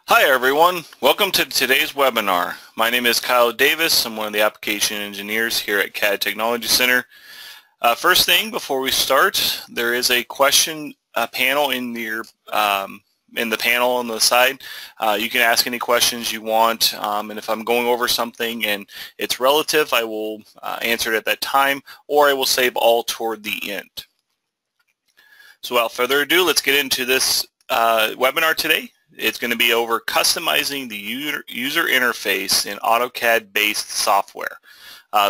Hi everyone, welcome to today's webinar. My name is Kyle Davis. I'm one of the application engineers here at CAD Technology Center. First thing before we start, there is a question panel in the panel on the side. You can ask any questions you want, and if I'm going over something and it's relative, I will answer it at that time, or I will save all toward the end. So without further ado, let's get into this webinar today. It's going to be over customizing the user interface in AutoCAD-based software.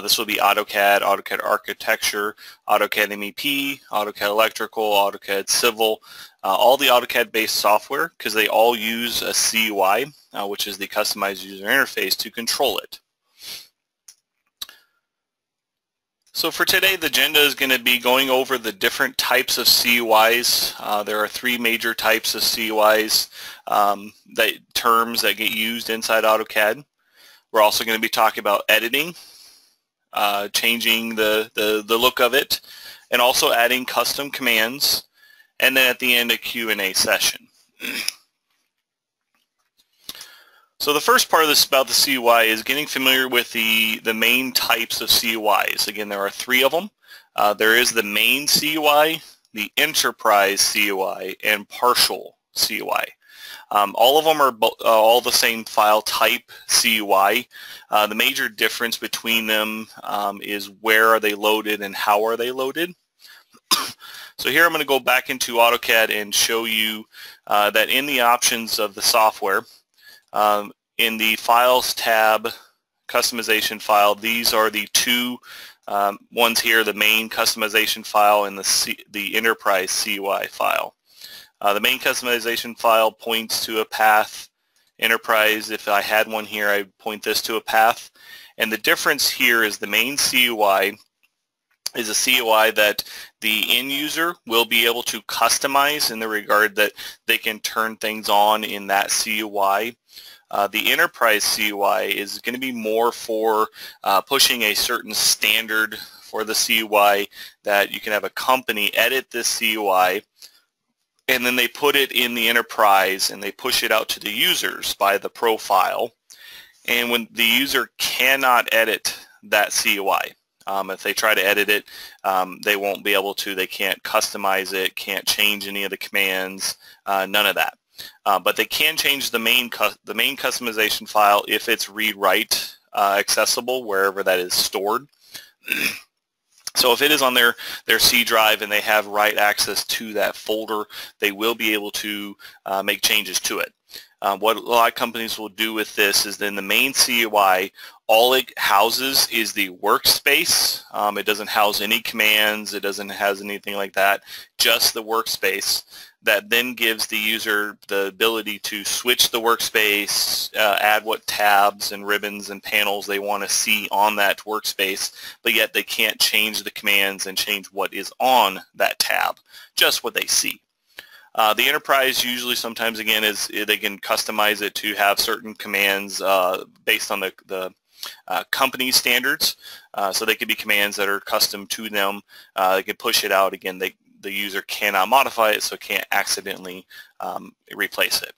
This will be AutoCAD, AutoCAD Architecture, AutoCAD MEP, AutoCAD Electrical, AutoCAD Civil, all the AutoCAD-based software, because they all use a CUI, which is the customized user interface, to control it. So for today, the agenda is going to be going over the different types of CUIs. There are three major types of CUIs, terms that get used inside AutoCAD. We're also going to be talking about editing, changing the look of it, and also adding custom commands, and then at the end a Q&A session. So the first part of this about the CUI is getting familiar with the main types of CUIs. Again, there are three of them. There is the main CUI, the enterprise CUI, and partial CUI. All of them are all the same file type CUI. The major difference between them is where are they loaded and how are they loaded. So here I'm going to go back into AutoCAD and show you that in the options of the software, in the Files tab, Customization file, these are the two ones here, the main customization file and the Enterprise CUI file. The main customization file points to a path. Enterprise, if I had one here, I'd point this to a path. And the difference here is the main CUI is a CUI that the end user will be able to customize in the regard that they can turn things on in that CUI. The enterprise CUI is going to be more for pushing a certain standard for the CUI, that you can have a company edit this CUI and then they put it in the enterprise and they push it out to the users by the profile. And when the user cannot edit that CUI, if they try to edit it, they won't be able to. They can't customize it, can't change any of the commands, none of that. But they can change the main customization file if it's read-write accessible wherever that is stored. So if it is on their C drive and they have write access to that folder, they will be able to make changes to it. What a lot of companies will do with this is then the main CUI, all it houses is the workspace. It doesn't house any commands. It doesn't have anything like that, just the workspace. That then gives the user the ability to switch the workspace, add what tabs and ribbons and panels they want to see on that workspace, but yet they can't change the commands and change what is on that tab, just what they see. The enterprise usually sometimes, again, is they can customize it to have certain commands based on the company standards. So they could be commands that are custom to them. They can push it out. Again, the user cannot modify it, so can't accidentally replace it.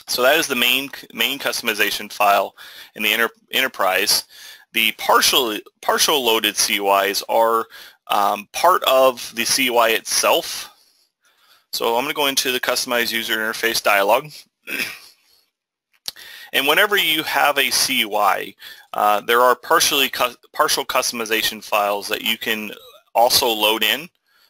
So that is the main customization file in the enterprise. The partial loaded CUIs are part of the CUI itself. So I'm going to go into the Customize User Interface dialog. And whenever you have a CUI, there are partial customization files that you can also load in.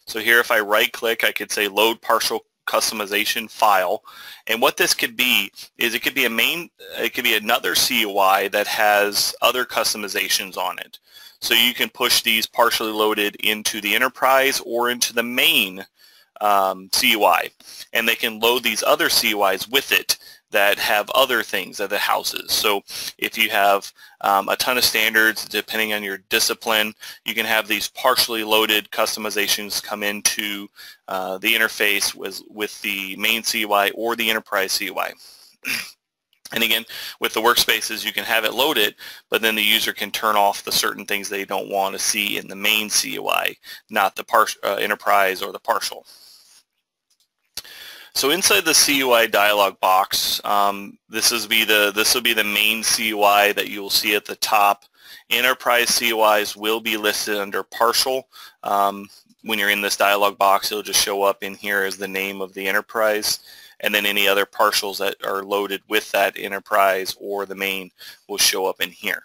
So here if I right click, I could say load partial customization file, and what this could be is it could be another CUI that has other customizations on it. So you can push these partially loaded into the enterprise or into the main CUI, and they can load these other CUIs with it that have other things that it houses. So if you have a ton of standards, depending on your discipline, you can have these partially loaded customizations come into the interface with the main CUI or the enterprise CUI. And again, with the workspaces, you can have it loaded, but then the user can turn off the certain things they don't want to see in the main CUI, not the enterprise or the partial. So inside the CUI dialog box, this will be the main CUI that you will see at the top. Enterprise CUIs will be listed under partial. When you're in this dialog box, it'll just show up in here as the name of the enterprise, and then any other partials that are loaded with that enterprise or the main will show up in here.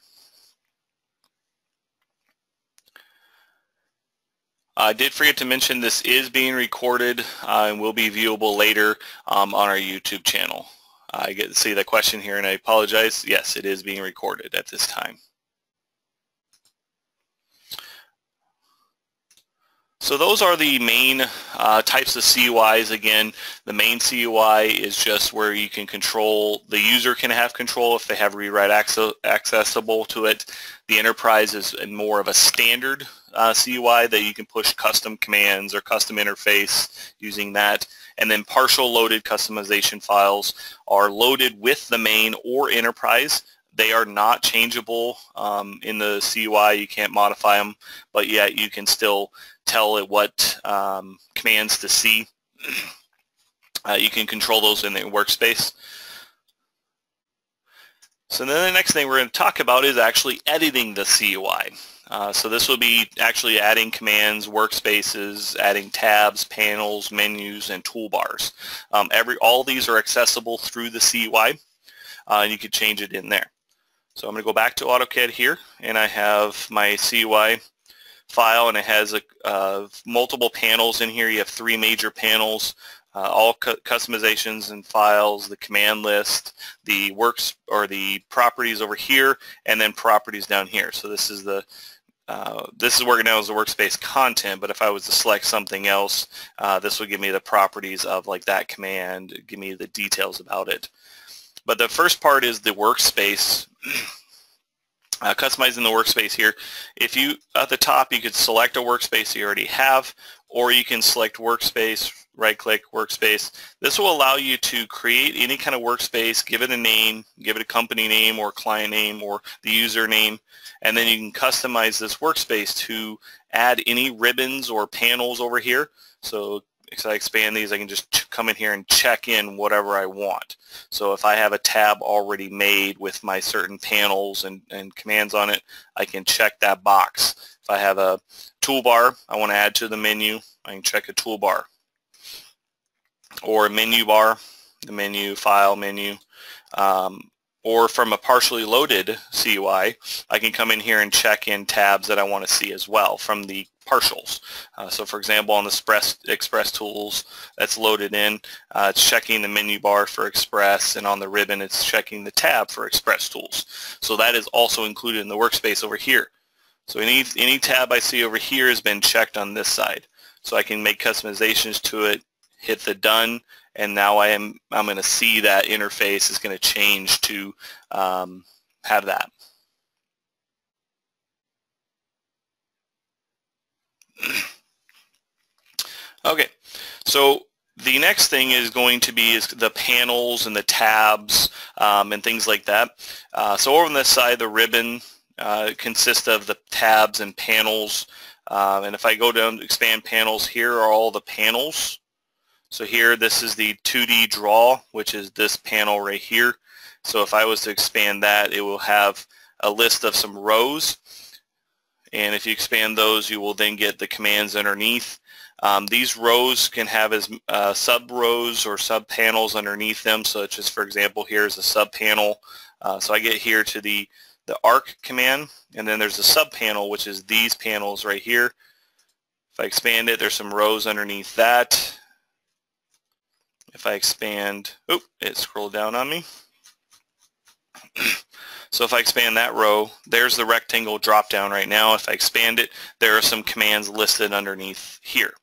I did forget to mention this is being recorded and will be viewable later on our YouTube channel. I get to see the question here and I apologize. Yes, it is being recorded at this time. So those are the main types of CUIs. Again, the main CUI is just where you can control, the user can have control if they have rewrite accessible to it. The enterprise is more of a standard CUI that you can push custom commands or custom interface using that. And then partial loaded customization files are loaded with the main or enterprise. They are not changeable in the CUI. You can't modify them, but yet you can still tell it what commands to see. You can control those in the workspace. So then the next thing we're going to talk about is actually editing the CUI. So this will be actually adding commands, workspaces, adding tabs, panels, menus, and toolbars. All these are accessible through the CUI, and you can change it in there. So I'm going to go back to AutoCAD here, and I have my CUI file, and it has multiple panels in here. You have 3 major panels, all customizations and files, the command list, the works or the properties over here, and then properties down here. So this is working now as the workspace content, but if I was to select something else, this will give me the properties of like that command, give me the details about it. But the first part is the workspace. Customizing the workspace here. If you, at the top, you could select a workspace you already have, or you can select workspace, right-click workspace. This will allow you to create any kind of workspace, give it a name, give it a company name or client name or the user name, and then you can customize this workspace to add any ribbons or panels over here. So as I expand these, I can just come in here and check in whatever I want. So if I have a tab already made with my certain panels and commands on it, I can check that box. If I have a toolbar I want to add to the menu, I can check a toolbar. Or a menu bar, the menu, file, menu. Or from a partially loaded CUI, I can come in here and check in tabs that I want to see as well from the partials. So for example, on the Express tools that's loaded in, it's checking the menu bar for Express, and on the ribbon it's checking the tab for Express tools. So that is also included in the workspace over here. So any tab I see over here has been checked on this side. So I can make customizations to it, hit the done, and now I'm going to see that interface is going to change to have that. Okay, so the next thing is going to be the panels and the tabs and things like that. So over on this side, the ribbon consists of the tabs and panels. And if I go down to expand panels, here are all the panels. So here, this is the 2D draw, which is this panel right here. So if I was to expand that, it will have a list of some rows. And if you expand those, you will then get the commands underneath. These rows can have as sub-rows or sub-panels underneath them, such as, for example, here's a sub-panel. So I get here to the arc command, and then there's a sub-panel, which is these panels right here. If I expand it, there's some rows underneath that. If I expand, it scrolled down on me. So if I expand that row, there's the rectangle drop down right now. If I expand it, there are some commands listed underneath here.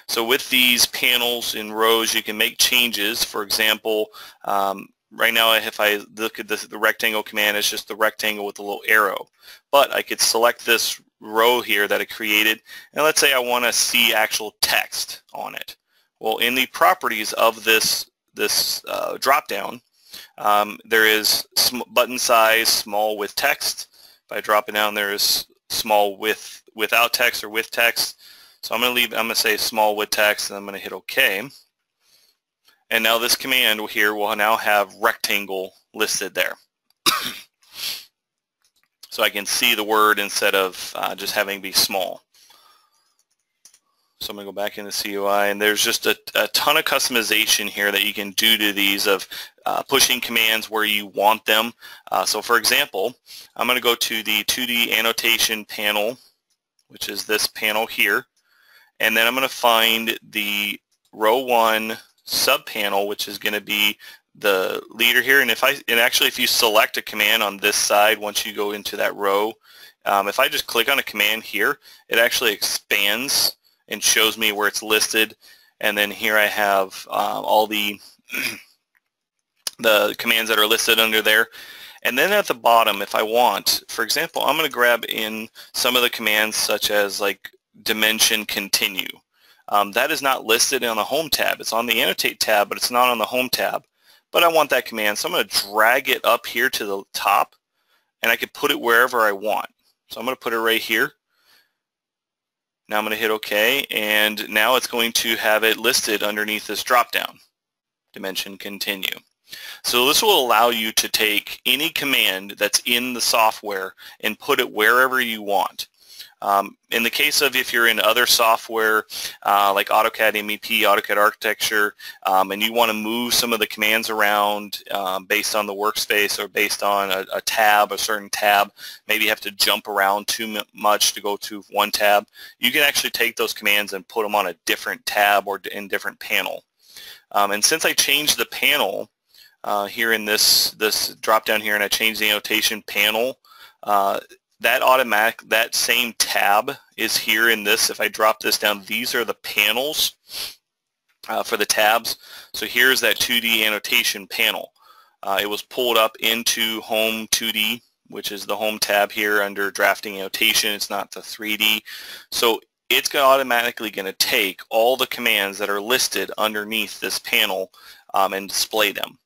So with these panels and rows, you can make changes. For example, right now if I look at the rectangle command, it's just the rectangle with the little arrow. But I could select this row here that I created, and let's say I want to see actual text on it. Well, in the properties of this drop down, there is button size, small with text. If I drop it down, there is small without text or with text. So I'm going to say small with text, and I'm going to hit OK. And now this command here will now have rectangle listed there. So I can see the word instead of just having it be small. So I'm going to go back into CUI, and there's just a ton of customization here that you can do to these of pushing commands where you want them. So for example, I'm going to go to the 2D Annotation Panel, which is this panel here, and then I'm going to find the row 1 subpanel, which is going to be the leader here. And actually if you select a command on this side, once you go into that row, if I just click on a command here, it actually expands and shows me where it's listed. And then here I have all the the commands that are listed under there. And then at the bottom, if I want, for example, I'm going to grab in some of the commands such as like dimension continue. That is not listed on the Home tab. It's on the Annotate tab, but it's not on the Home tab. But I want that command, so I'm going to drag it up here to the top, and I can put it wherever I want. So I'm going to put it right here. Now I'm going to hit OK, and now it's going to have it listed underneath this drop-down, dimension continue. So this will allow you to take any command that's in the software and put it wherever you want. In the case of if you're in other software like AutoCAD MEP, AutoCAD Architecture, and you want to move some of the commands around based on the workspace or based on a tab, a certain tab, maybe you have to jump around too much to go to one tab, you can actually take those commands and put them on a different tab or in different panel. And since I changed the panel here in this drop down here, and I changed the annotation panel, that same tab is here in this. If I drop this down, these are the panels for the tabs. So here's that 2D annotation panel. It was pulled up into Home 2D, which is the Home tab here under Drafting Annotation. It's not the 3D. So it's automatically going to take all the commands that are listed underneath this panel and display them.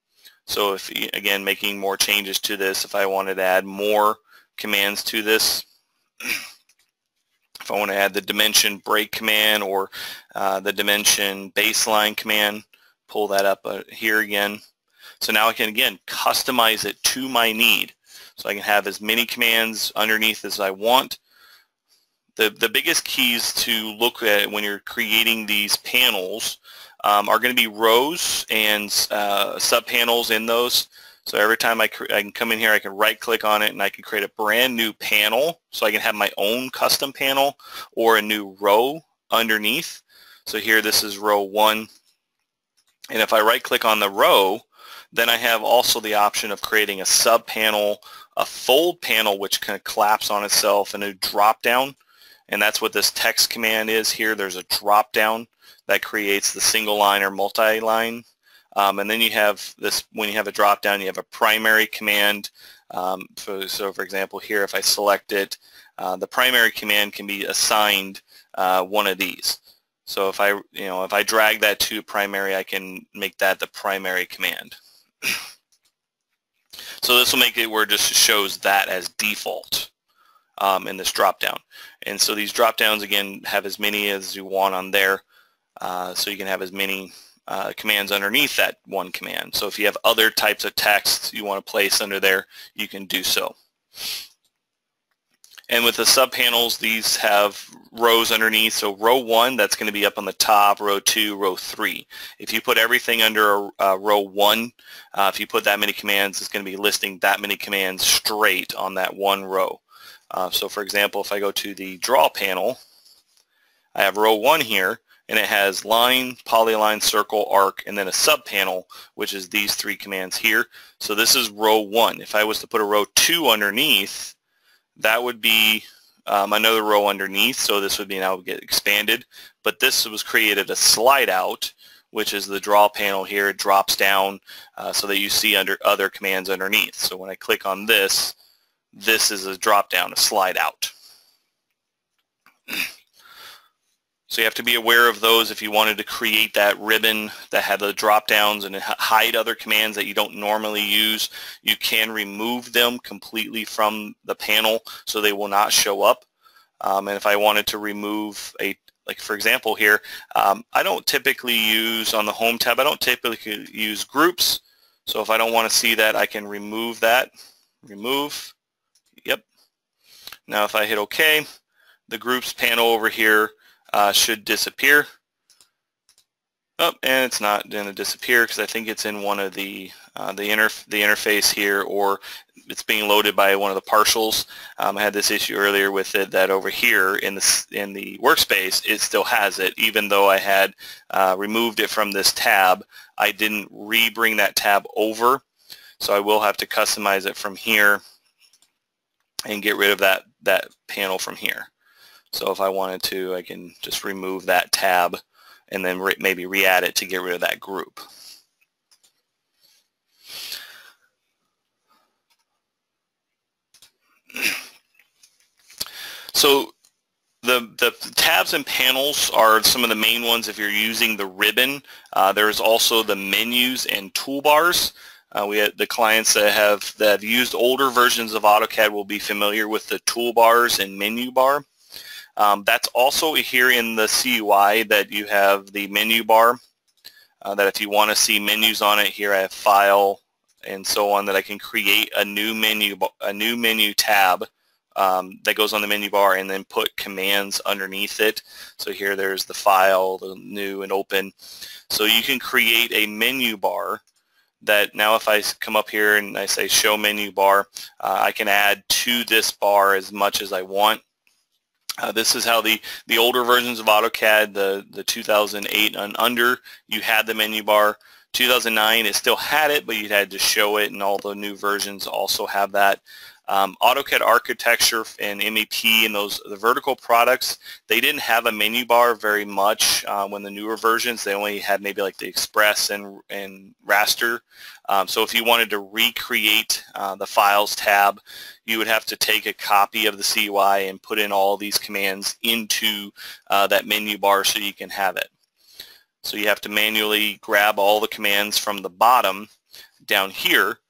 So if, again, making more changes to this, if I wanted to add more commands to this, if I want to add the dimension break command or the dimension baseline command, pull that up here again. So now I can again customize it to my need. So I can have as many commands underneath as I want. The biggest keys to look at when you're creating these panels are going to be rows and subpanels in those. So every time I can come in here, I can right click on it and I can create a brand new panel. So I can have my own custom panel or a new row underneath. So here this is row 1. And if I right click on the row, then I have also the option of creating a sub panel, a fold panel which can collapse on itself, and a drop down. And that's what this text command is here. There's a drop down that creates the single line or multi-line. And then you have this, when you have a drop down, you have a primary command. So for example here, if I select it, the primary command can be assigned one of these. So if I drag that to primary, I can make that the primary command. So this will make it where it just shows that as default in this drop down. And so these drop downs again have as many as you want on there. So you can have as many commands underneath that one command. So if you have other types of text you want to place under there, you can do so. And with the subpanels, these have rows underneath. So row 1, that's going to be up on the top, row 2, row 3. If you put everything under row 1, if you put that many commands, it's going to be listing that many commands straight on that one row. So for example, if I go to the draw panel, I have row 1 here, and it has line, polyline, circle, arc, and then a subpanel, which is these 3 commands here. So this is row 1. If I was to put a row 2 underneath, that would be another row underneath, so this would be now get expanded. But this was created a slide out, which is the draw panel here. It drops down so that you see under other commands underneath. So when I click on this, this is a drop down, a slide out. So you have to be aware of those if you wanted to create that ribbon that had the drop downs and hide other commands that you don't normally use. You can remove them completely from the panel so they will not show up. And if I wanted to remove like for example here, I don't typically use on the Home tab, I don't typically use groups. So if I don't want to see that, I can remove that. Remove. Yep. Now if I hit OK, the groups panel over here should disappear. Oh, and it's not going to disappear because I think it's in one of the interface here, or it's being loaded by one of the partials. I had this issue earlier with it, that over here in the workspace it still has it, even though I had removed it from this tab. I didn't re-bring that tab over, so I will have to customize it from here and get rid of that panel from here. So if I wanted to, I can just remove that tab and then maybe re-add it to get rid of that group. So the tabs and panels are some of the main ones if you're using the ribbon. There's also the menus and toolbars. We had the clients that have used older versions of AutoCAD will be familiar with the toolbars and menu bar. That's also here in the CUI that you have the menu bar, that if you want to see menus on it, here I have file and so on, that I can create a new menu tab that goes on the menu bar and then put commands underneath it. So here there's the file, the new and open. So you can create a menu bar that now if I come up here and I say show menu bar, I can add to this bar as much as I want. This is how the older versions of AutoCAD, the 2008 and under, you had the menu bar. 2009, it still had it, but you had to show it, and all the new versions also have that. AutoCAD Architecture and MEP and the vertical products, they didn't have a menu bar very much when the newer versions. They only had maybe like the Express and Raster. So if you wanted to recreate the Files tab, you would have to take a copy of the CUI and put in all these commands into that menu bar so you can have it. So you have to manually grab all the commands from the bottom down here.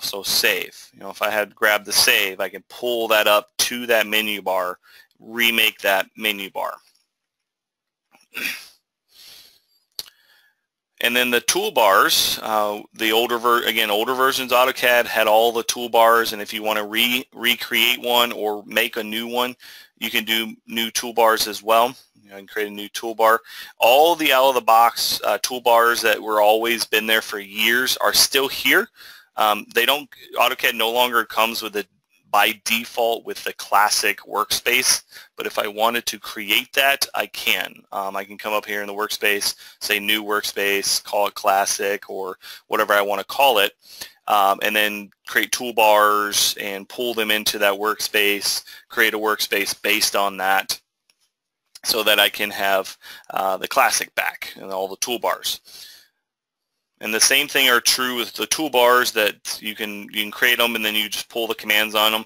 So save. If I had grabbed the save, I can pull that up to that menu bar, remake that menu bar. And then the toolbars, the older versions of AutoCAD had all the toolbars, and if you want to recreate one or make a new one, you can do new toolbars as well. You can create a new toolbar. All the out-of-the-box toolbars that were always been there for years are still here. AutoCAD no longer comes with it by default with the classic workspace, but if I wanted to create that, I can. I can come up here in the workspace, say new workspace, call it classic or whatever I want to call it, and then create toolbars and pull them into that workspace, create a workspace based on that so that I can have the classic back and all the toolbars. And the same thing are true with the toolbars, that you can create them and then you just pull the commands on them.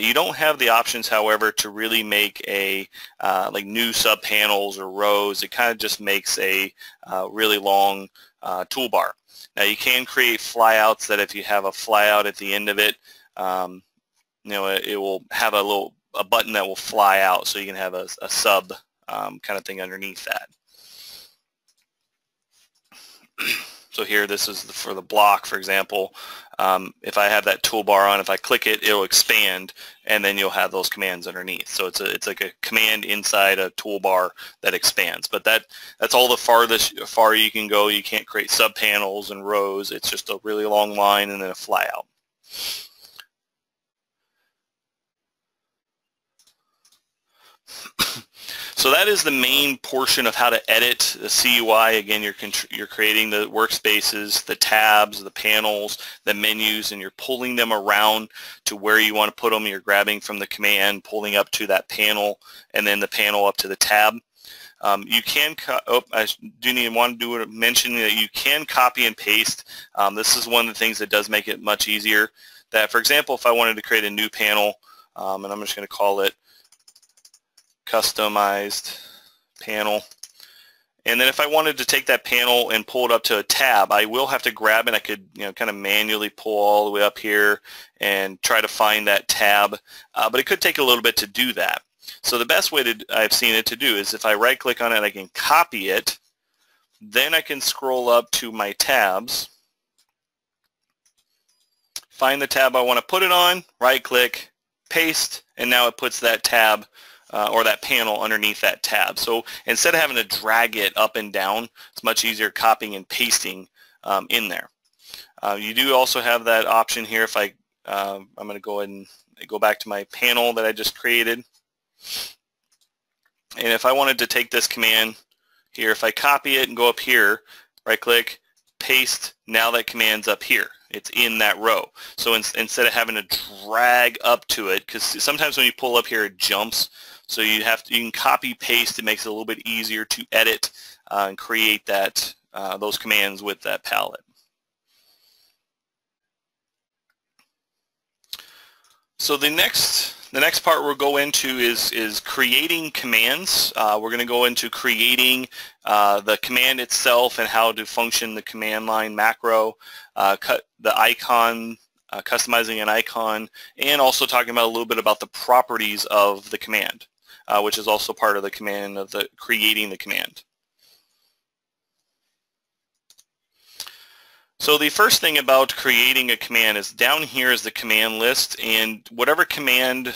You don't have the options, however, to really make a like new subpanels or rows. It kind of just makes a really long toolbar. Now you can create flyouts that if you have a flyout at the end of it, it will have a button that will fly out, so you can have a sub kind of thing underneath that. So here, this is for the block, for example. If I have that toolbar on, if I click it, it'll expand, and then you'll have those commands underneath. So it's like a command inside a toolbar that expands. But that's all the far you can go. You can't create subpanels and rows. It's just a really long line and then a flyout. So that is the main portion of how to edit the CUI. Again, you're creating the workspaces, the tabs, the panels, the menus, and you're pulling them around to where you want to put them. You're grabbing from the command, pulling up to that panel, and then the panel up to the tab. You can, I do need to mention that you can copy and paste. This is one of the things that does make it much easier. That, for example, if I wanted to create a new panel, and I'm just going to call it customized panel, and then if I wanted to take that panel and pull it up to a tab, I will have to grab it. I could kind of manually pull all the way up here and try to find that tab, but it could take a little bit to do that. So the best way I've seen it to do is if I right click on it, I can copy it, then I can scroll up to my tabs, find the tab I want to put it on, right click, paste, and now it puts that tab or that panel underneath that tab. So instead of having to drag it up and down, it's much easier copying and pasting in there. You do also have that option here. If I'm going to go ahead and go back to my panel that I just created. And if I wanted to take this command here, if I copy it and go up here, right click, paste, now that command's up here. It's in that row. So instead of having to drag up to it, because sometimes when you pull up here it jumps, so you can copy paste. It makes it a little bit easier to edit and create that those commands with that palette. So the next part we'll go into is creating commands. We're going to go into creating the command itself and how to function the command line macro, cut the icon, customizing an icon, and also talking about a little bit about the properties of the command, which is also part of the command of the creating the command. So the first thing about creating a command is down here is the command list, and whatever command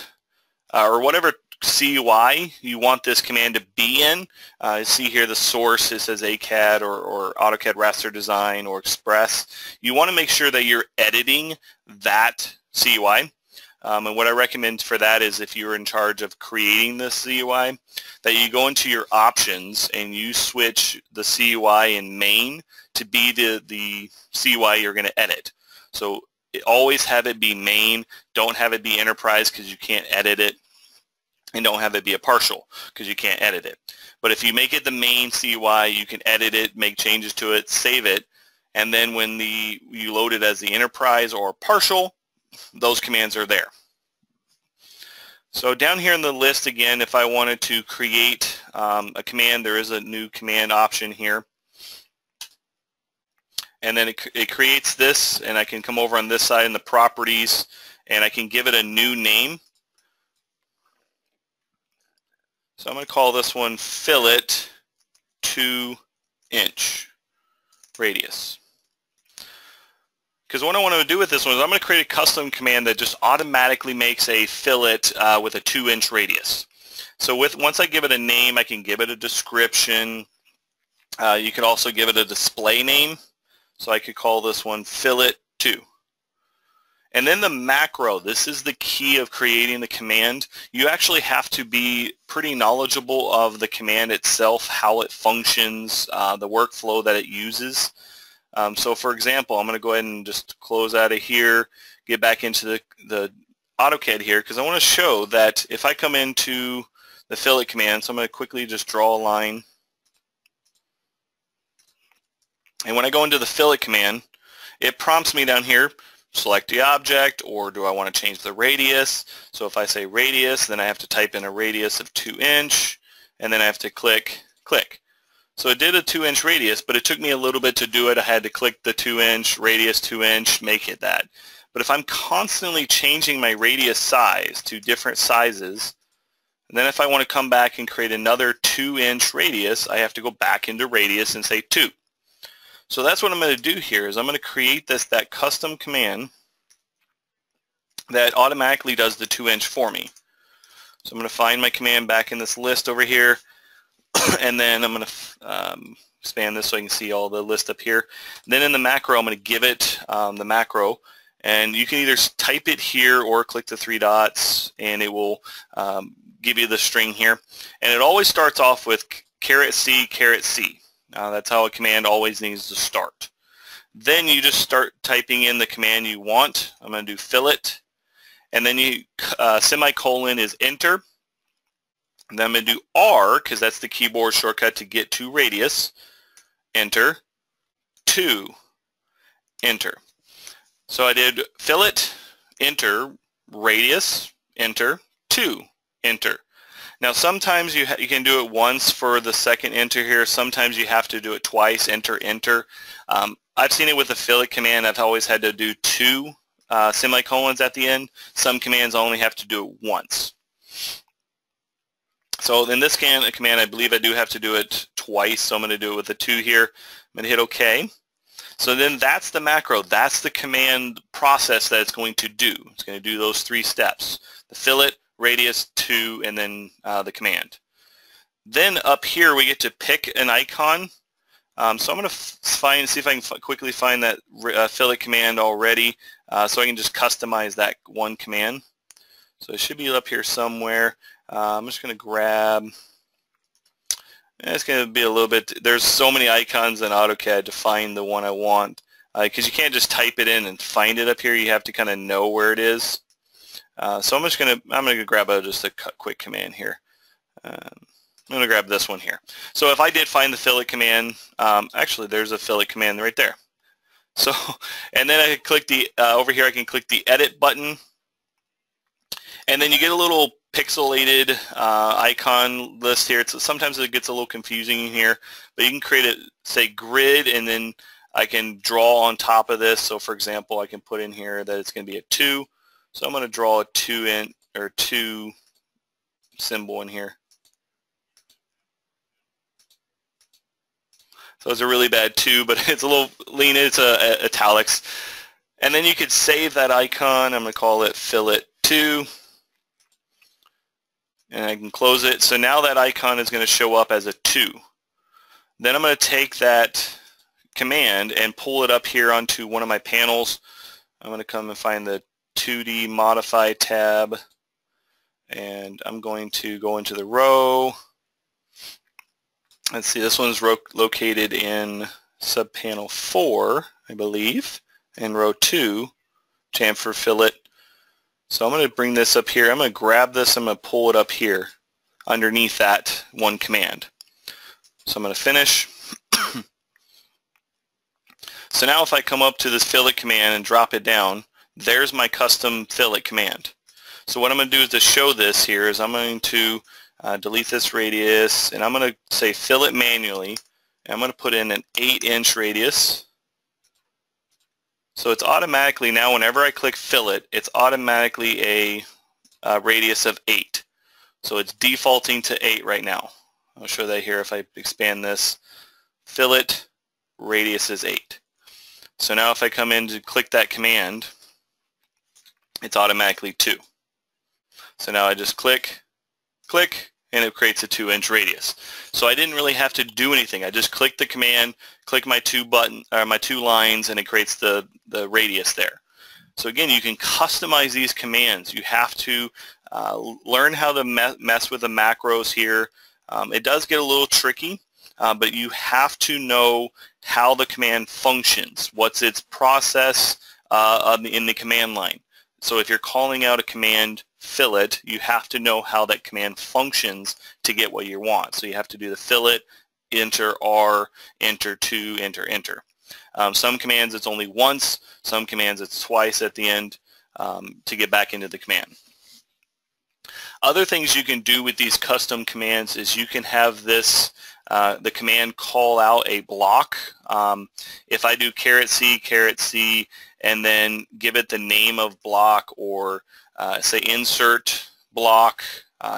or whatever CUI you want this command to be in. You see here the source, it says AutoCAD or AutoCAD Raster Design or Express. You want to make sure that you're editing that CUI. And what I recommend for that is if you're in charge of creating the CUI, that you go into your options and you switch the CUI in main to be the CUI you're going to edit. So always have it be main, don't have it be enterprise because you can't edit it, and don't have it be a partial because you can't edit it. But if you make it the main CUI, you can edit it, make changes to it, save it, and then when you load it as the enterprise or partial, those commands are there. So down here in the list again, if I wanted to create a command, there is a new command option here. And then it creates this, and I can come over on this side in the properties, and I can give it a new name. So I'm going to call this one fillet 2-inch radius. Because what I want to do with this one is I'm going to create a custom command that just automatically makes a fillet with a 2-inch radius. So once I give it a name, I can give it a description. You can also give it a display name. So I could call this one fillet 2. And then the macro, this is the key of creating the command. You actually have to be pretty knowledgeable of the command itself, how it functions, the workflow that it uses. So for example, I'm going to go ahead and just close out of here, get back into the AutoCAD here, because I want to show that if I come into the fillet command, so I'm going to quickly just draw a line. And when I go into the fillet command, it prompts me down here, select the object, or do I want to change the radius? So if I say radius, then I have to type in a radius of 2-inch, and then I have to click. So it did a 2-inch radius, but it took me a little bit to do it. I had to click the 2-inch, radius 2-inch, make it that. But if I'm constantly changing my radius size to different sizes, and then if I want to come back and create another 2-inch radius, I have to go back into radius and say 2. So that's what I'm going to do here is I'm going to create that custom command that automatically does the 2-inch for me. So I'm going to find my command back in this list over here, and then I'm going to expand this so I can see all the list up here. Then in the macro, I'm going to give it the macro, and you can either type it here or click the 3 dots, and it will give you the string here. And it always starts off with $C, $C. That's how a command always needs to start. Then you just start typing in the command you want. I'm going to do fillet, and then you semicolon is enter. And then I'm going to do R, because that's the keyboard shortcut to get to radius. Enter, 2, enter. So I did fillet, enter, radius, enter, 2, enter. Now sometimes you can do it once for the second enter here. Sometimes you have to do it twice, enter, enter. I've seen it with the fillet command. I've always had to do 2 semicolons at the end. Some commands only have to do it once. So in this command, I believe I do have to do it twice, so I'm going to do it with a 2 here. I'm going to hit OK. So then that's the macro. That's the command process that it's going to do. It's going to do those 3 steps: the fillet, radius, 2, and then the command. Then up here we get to pick an icon. So I'm going to see if I can quickly find that fillet command already, so I can just customize that one command. So it should be up here somewhere. I'm just going to grab. It's going to be a little bit. There's so many icons in AutoCAD to find the one I want, because you can't just type it in and find it up here. You have to kind of know where it is. So I'm going to grab just a quick command here. I'm going to grab this one here. So if I did find the fillet command, actually there's a fillet command right there. So, and then I can click the, over here I can click the edit button, and then you get a little pixelated icon list here. Sometimes it gets a little confusing here, but you can create it, say grid, and then I can draw on top of this. So for example, I can put in here that it's going to be a 2. So I'm going to draw a 2 symbol in here. So it's a really bad 2, but it's a little lean. It's italics. And then you could save that icon. I'm going to call it fillet 2. And I can close it. So now that icon is going to show up as a 2. Then I'm going to take that command and pull it up here onto one of my panels. I'm going to come and find the 2D Modify tab. And I'm going to go into the row. Let's see, this one's located in subpanel 4, I believe, and row 2, chamfer fillet. So I'm going to bring this up here. I'm going to grab this. I'm going to pull it up here underneath that one command. So I'm going to finish. So now if I come up to this fillet command and drop it down, there's my custom fillet command. So what I'm going to do is to show this here is I'm going to delete this radius, and I'm going to say fillet manually, and I'm going to put in an 8-inch radius. So it's automatically now, whenever I click fillet, it's automatically a radius of 8. So it's defaulting to 8 right now. I'll show that here if I expand this. Fillet radius is 8. So now if I come in to click that command, it's automatically 2. So now I just click, and it creates a 2-inch radius. So I didn't really have to do anything. I just click the command, click my 2 lines, and it creates the radius there. So again, you can customize these commands. You have to learn how to mess with the macros here. It does get a little tricky, but you have to know how the command functions. What's its process in the command line. So if you're calling out a command fillet, you have to know how that command functions to get what you want. So you have to do the fillet, enter R, enter 2, enter, enter. Some commands it's only once, some commands it's twice at the end to get back into the command. Other things you can do with these custom commands is you can have this, the command call out a block. If I do --C, and then give it the name of block, or say insert block,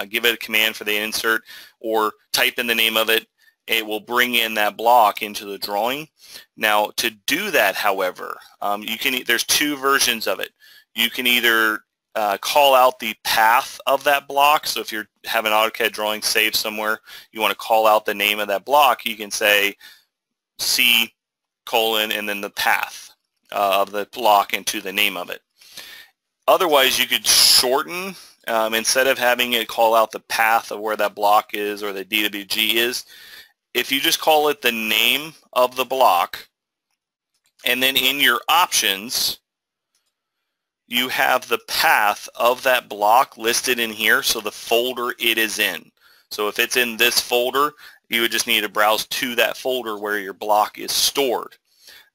give it a command for the insert, or type in the name of it, it will bring in that block into the drawing. Now to do that, however, there's 2 versions of it. You can either call out the path of that block. So if you have an AutoCAD drawing saved somewhere, you want to call out the name of that block, you can say C:, and then the path of the block into the name of it. Otherwise, you could shorten, instead of having it call out the path of where that block is or the DWG is, if you just call it the name of the block, and then in your options, you have the path of that block listed in here, so the folder it is in. So if it's in this folder, you would just need to browse to that folder where your block is stored.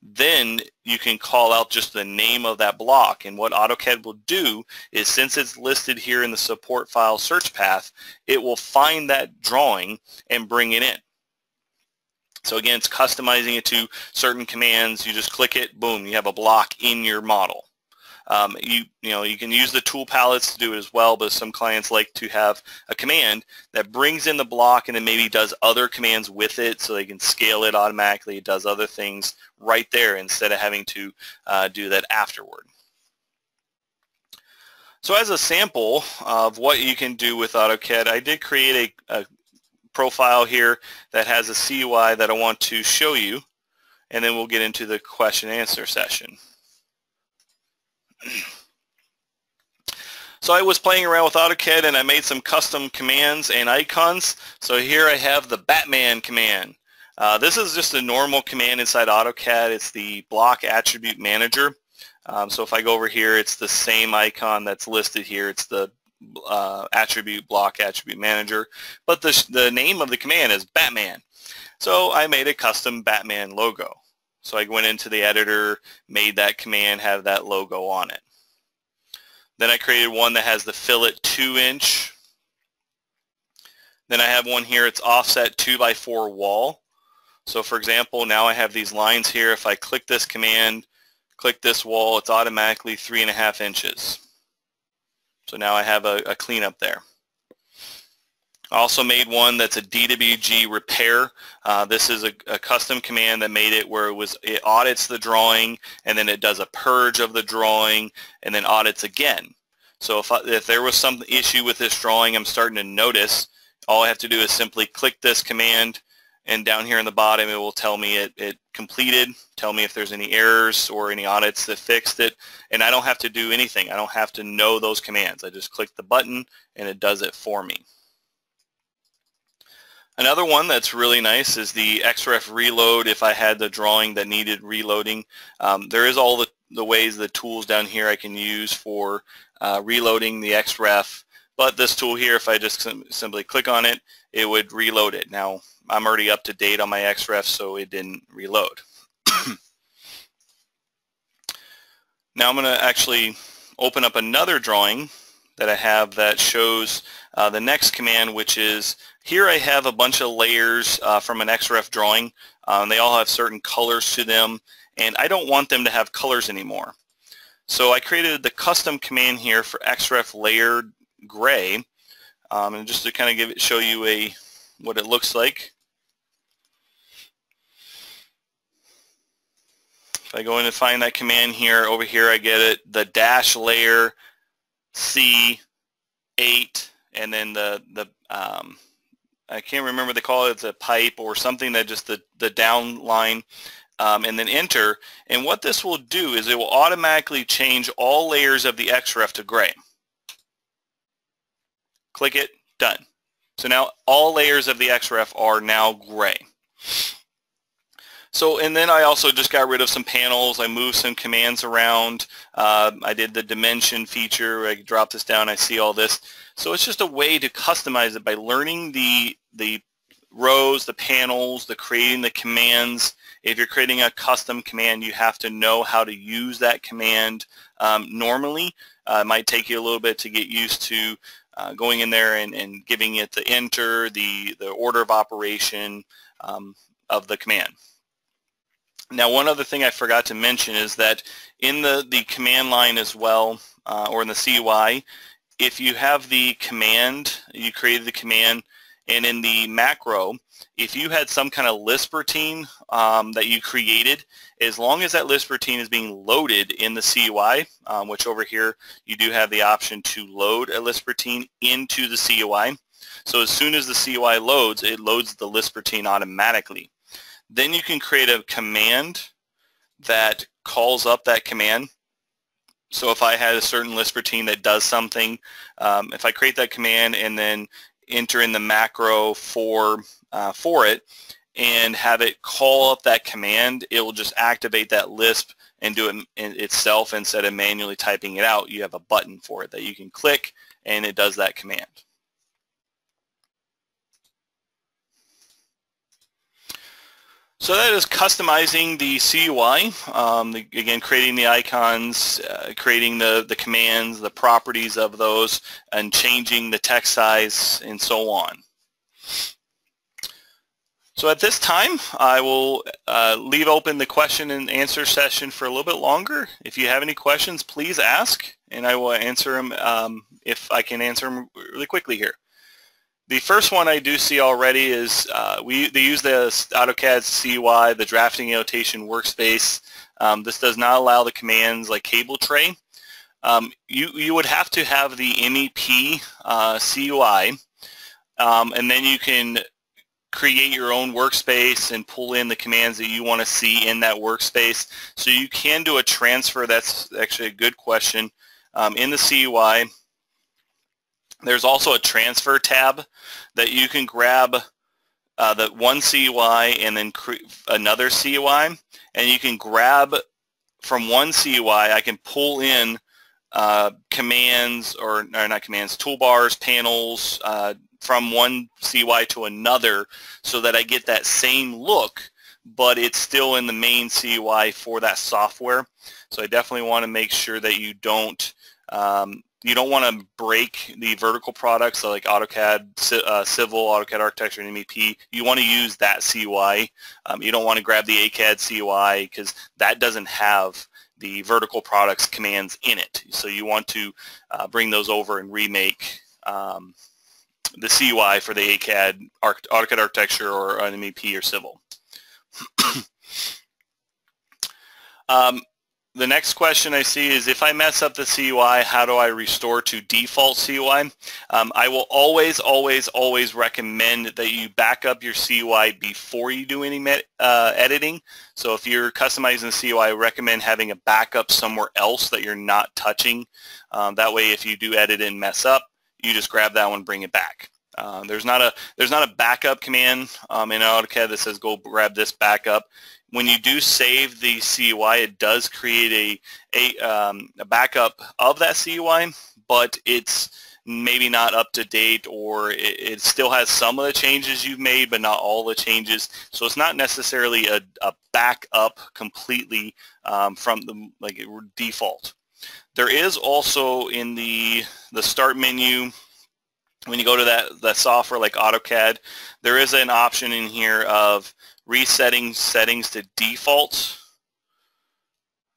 Then you can call out just the name of that block, and what AutoCAD will do is, since it's listed here in the support file search path, it will find that drawing and bring it in. So again, it's customizing it to certain commands. You just click it, boom, you have a block in your model. You can use the tool palettes to do it as well, but some clients like to have a command that brings in the block and then maybe does other commands with it so they can scale it automatically. It does other things right there instead of having to do that afterward. So as a sample of what you can do with AutoCAD, I did create a profile here that has a CUI that I want to show you, and then we'll get into the question and answer session. So I was playing around with AutoCAD and I made some custom commands and icons. So here I have the Batman command. This is just a normal command inside AutoCAD. It's the block attribute manager. So if I go over here, it's the same icon that's listed here. It's the block attribute manager, but the name of the command is Batman. So I made a custom Batman logo. So I went into the editor, made that command have that logo on it. Then I created one that has the fillet 2-inch. Then I have one here, it's offset 2x4 wall. So for example, now I have these lines here. If I click this command, click this wall, it's automatically 3.5 inches. So now I have a cleanup there. I also made one that's a DWG repair. This is a custom command that made it where it audits the drawing and then it does a purge of the drawing and then audits again. So if there was some issue with this drawing I'm starting to notice, all I have to do is simply click this command, and down here in the bottom it will tell me it completed, tell me if there's any errors or any audits that fixed it, and I don't have to do anything. I don't have to know those commands. I just click the button and it does it for me. Another one that's really nice is the xref reload if I had the drawing that needed reloading. There is all the ways, the tools down here I can use for reloading the xref, but this tool here, if I just simply click on it, it would reload it. Now I'm already up to date on my xref, so it didn't reload. Now I'm going to actually open up another drawing that I have that shows the next command, which is, here I have a bunch of layers from an xref drawing. They all have certain colors to them, and I don't want them to have colors anymore. So I created the custom command here for xref layered gray, and just to kind of show you what it looks like. If I go in and find that command here, over here I get it, the dash layer C8, and then I can't remember what they call it, it's a pipe or something that just the down line, and then enter. And what this will do is it will automatically change all layers of the xref to gray. Click it, done. So now all layers of the xref are now gray. So, and then I also just got rid of some panels. I moved some commands around. I did the dimension feature. I drop this down, I see all this. So it's just a way to customize it by learning the rows, the panels, creating the commands. If you're creating a custom command, you have to know how to use that command. Normally, it might take you a little bit to get used to going in there and giving it the enter, the order of operation of the command. Now, one other thing I forgot to mention is that in the command line as well, or in the CUI, if you have the command, you created the command, and in the macro, if you had some kind of Lisp routine that you created, as long as that Lisp routine is being loaded in the CUI, which over here you do have the option to load a Lisp routine into the CUI. So as soon as the CUI loads, it loads the Lisp routine automatically. Then you can create a command that calls up that command. So if I had a certain Lisp routine that does something, if I create that command and then enter in the macro for it and have it call up that command, it will just activate that Lisp and do it itself instead of manually typing it out. You have a button for it that you can click and it does that command. So that is customizing the CUI, again creating the icons, creating the commands, the properties of those, and changing the text size and so on. So at this time, I will leave open the question and answer session for a little bit longer. If you have any questions, please ask, and I will answer them if I can answer them really quickly here. The first one I do see already is they use the AutoCAD CUI, the drafting annotation workspace. This does not allow the commands like cable tray. You would have to have the MEP CUI, and then you can create your own workspace and pull in the commands that you want to see in that workspace. So you can do a transfer. That's actually a good question. In the CUI, there's also a transfer tab that you can grab the one CUI and then another CUI, and you can grab from one CUI. I can pull in commands, or not commands, toolbars, panels, from one CUI to another, so that I get that same look, but it's still in the main CUI for that software. So I definitely want to make sure that you don't want to break the vertical products, so like AutoCAD Civil, AutoCAD Architecture, and MEP. You want to use that CUI. You don't want to grab the ACAD CUI because that doesn't have the vertical products commands in it. So you want to bring those over and remake the CUI for the ACAD, AutoCAD Architecture, or an MEP or Civil. The next question I see is, if I mess up the CUI, how do I restore to default CUI? I will always recommend that you back up your CUI before you do any editing. So if you're customizing the CUI, I recommend having a backup somewhere else that you're not touching. That way, if you do edit and mess up, you just grab that one and bring it back. There's not a backup command in AutoCAD that says go grab this backup. When you do save the CUI, it does create a backup of that CUI, but it's maybe not up to date, or it still has some of the changes you've made, but not all the changes. So it's not necessarily a backup completely from the default. There is also in the start menu, when you go to that software like AutoCAD, there is an option in here of resetting settings to default.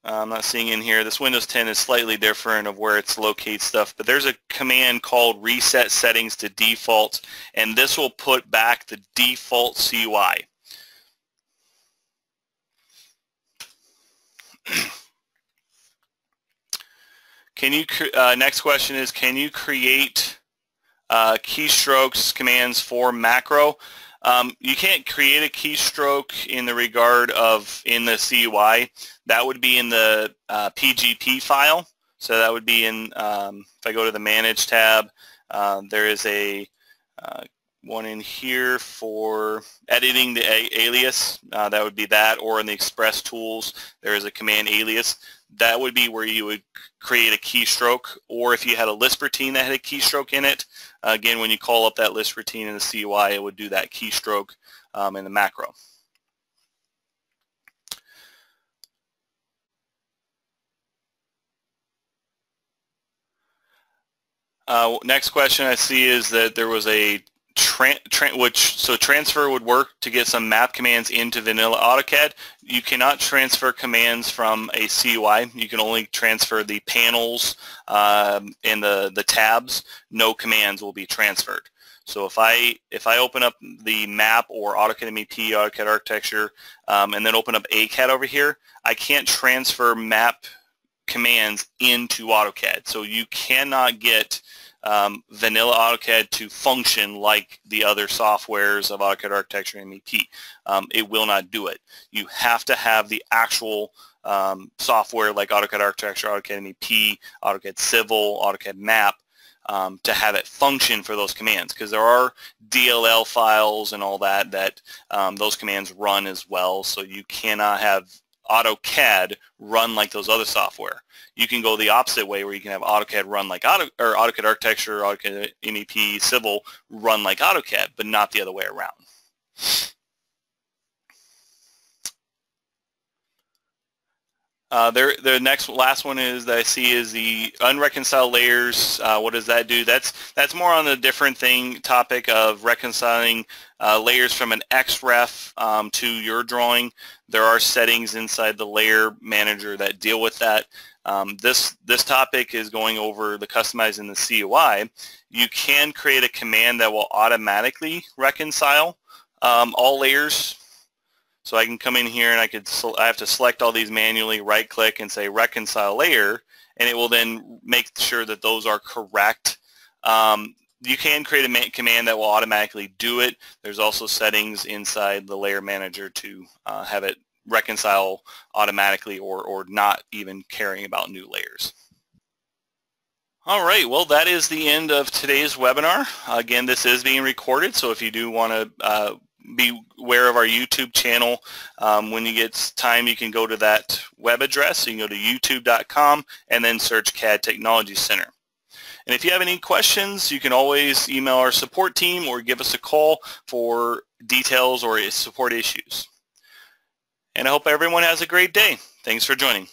I'm not seeing in here. This Windows 10 is slightly different of where it's locates stuff, but there's a command called reset settings to default, and this will put back the default CUI. Next question is, can you create keystrokes commands for macro? You can't create a keystroke in the regard of in the CUI. That would be in the PGP file. So that would be in, if I go to the Manage tab, there is a one in here for editing the alias. That would be that, or in the Express tools, there is a command alias. That would be where you would create a keystroke, or if you had a list routine that had a keystroke in it, again, when you call up that list routine in the CUI, it would do that keystroke in the macro. Next question I see is that there was a transfer would work to get some map commands into vanilla AutoCAD. You cannot transfer commands from a CUI. You can only transfer the panels and the tabs. No commands will be transferred. So if I open up the map or AutoCAD MEP, AutoCAD Architecture, and then open up ACAD over here, I can't transfer map commands into AutoCAD. So you cannot get vanilla AutoCAD to function like the other softwares of AutoCAD Architecture and MEP. It will not do it. You have to have the actual software like AutoCAD Architecture, AutoCAD MEP, AutoCAD Civil, AutoCAD Map to have it function for those commands, because there are DLL files and all that those commands run as well. So you cannot have AutoCAD run like those other software. You can go the opposite way, where you can have AutoCAD run like AutoCAD Architecture, AutoCAD MEP, Civil run like AutoCAD, but not the other way around. The last one is that I see is the unreconciled layers. What does that do? That's more on the different topic of reconciling layers from an xref to your drawing. There are settings inside the layer manager that deal with that. This topic is going over the customizing the CUI. You can create a command that will automatically reconcile all layers. So I can come in here and I have to select all these manually, right click and say reconcile layer, and it will then make sure that those are correct. You can create a command that will automatically do it. There's also settings inside the layer manager to have it reconcile automatically or not even caring about new layers. All right, well, that is the end of today's webinar. Again, this is being recorded, so if you do want to be aware of our YouTube channel, when you get time, you can go to that web address. You can go to youtube.com and then search CAD Technology Center. And if you have any questions, you can always email our support team or give us a call for details or support issues. And I hope everyone has a great day. Thanks for joining.